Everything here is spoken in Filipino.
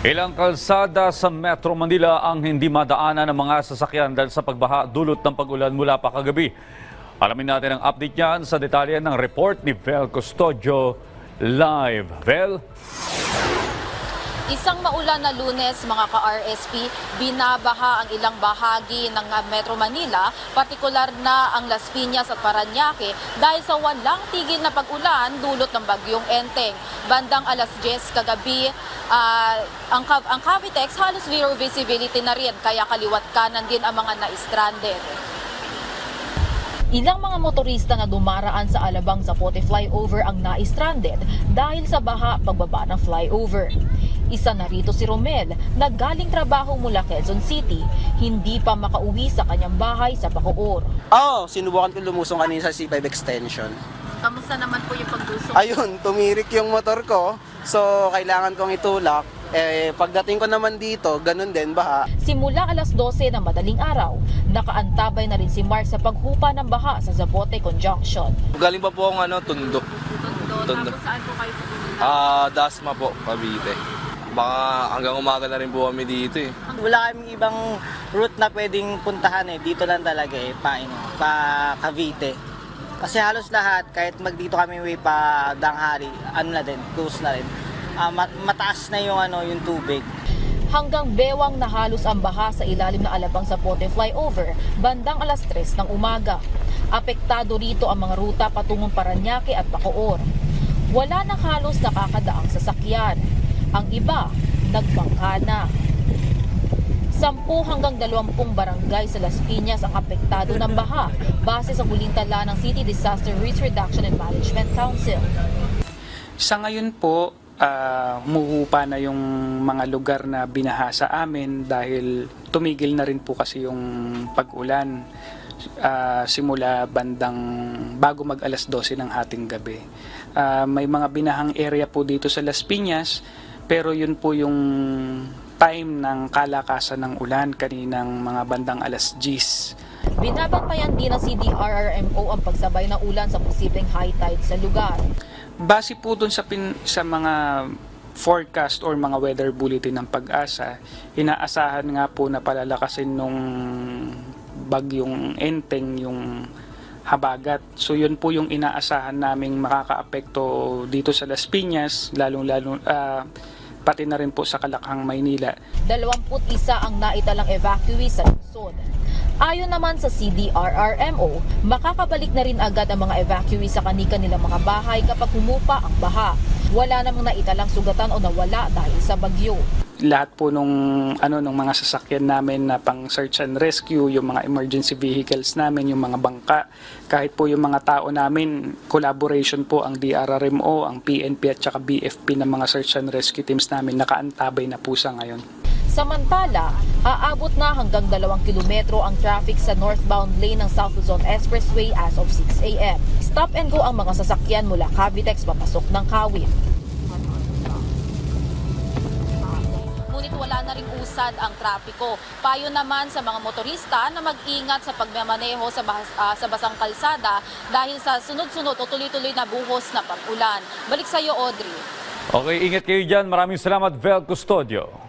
Ilang kalsada sa Metro Manila ang hindi madaanan ng mga sasakyan dahil sa pagbaha dulot ng pag-ulan mula pa kagabi. Alamin natin ang update niyan sa detalye ng report ni Vel Custodio live. Vel? Isang maulan na Lunes, mga ka-RSP, binabaha ang ilang bahagi ng Metro Manila, partikular na ang Las Piñas at Parañaque dahil sa walang tigil na pag-ulan dulot ng bagyong Enteng. Bandang alas 10 kagabi, ang Cavitex halos zero visibility na rin, kaya kaliwat kanan din ang mga na-stranded. Ilang mga motorista na dumaraan sa Alabang Zapote flyover ang na-stranded dahil sa baha pagbaba ng flyover. Isa na rito si Romel na galing trabaho mula Quezon City, hindi pa makauwi sa kanyang bahay sa Bacoor. Sinubukan ko lumusong kanina sa C5 extension. Kamusta naman po yung paglusong? Ayun, tumirik yung motor ko, so kailangan kong itulak. Pagdating ko naman dito, ganun din, baha. Simula alas 12 ng madaling araw, nakaantabay na rin si Mark sa paghupa ng baha sa Zapote Conjunction. Galing pa po akong Tondo. Tapos saan po kayo pupunta? Dasma po, Cavite. Baka hanggang umaga na rin po kami dito eh. Wala kaming ibang route na pwedeng puntahan eh. Dito lang talaga eh, pa Cavite. Kasi halos lahat, kahit magdito kami way pa Danghari, close na rin. Mataas na yung tubig. Hanggang bewang na halos ang baha sa ilalim ng Alabang Zapote flyover bandang alas 3 ng umaga. Apektado rito ang mga ruta patungong Parañaque at Bacoor. Wala na halos nakakadaang sasakyan. Ang iba, nagbangka na. 10 hanggang 20 barangay sa Las Piñas ang apektado ng baha base sa huling tala ng City Disaster Risk Reduction and Management Council. Sa ngayon po, muhupa na yung mga lugar na binaha sa amin dahil tumigil na rin po kasi yung pag-ulan simula bandang bago mag alas 12 ng hating gabi. May mga binahang area po dito sa Las Piñas, pero yun po yung time ng kalakasan ng ulan kaninang mga bandang alas 10. Binabantayan din ng CDRRMO ang pagsabay ng ulan sa posibleng high tide sa lugar. Base po dun sa mga forecast or mga weather bulletin ng Pag-asa, inaasahan nga po na palalakasin nung bagyong Enteng yung habagat. So yun po yung inaasahan naming makakaapekto dito sa Las Piñas, lalong-lalo pati na rin po sa Kalakhang, Maynila. 21 ang naitalang evacuee sa lungsod. Ayon naman sa CDRRMO, makakabalik na rin agad ang mga evacuee sa kanilang mga bahay kapag humupa ang baha. Wala namang naitalang sugatan o nawala dahil sa bagyo. Lahat po nung mga sasakyan namin na pang search and rescue, yung mga emergency vehicles namin, yung mga bangka, kahit po yung mga tao namin, collaboration po ang DRRMO, ang PNP at saka BFP ng mga search and rescue teams namin, nakaantabay na po sa ngayon. Samantala, aabot na hanggang 2 kilometro ang traffic sa northbound lane ng South Luzon Expressway as of 6 a.m. Stop and go ang mga sasakyan mula Cavitex papasok ng Kawit. Ngunit wala na ring usad ang trapiko. Payo naman sa mga motorista na mag-ingat sa pagmamaneho sa basang kalsada dahil sa sunod-sunod o tuloy-tuloy na buhos na pag-ulan. Balik sa iyo, Audrey. Okay, ingat kayo dyan. Maraming salamat, Vel Custodio.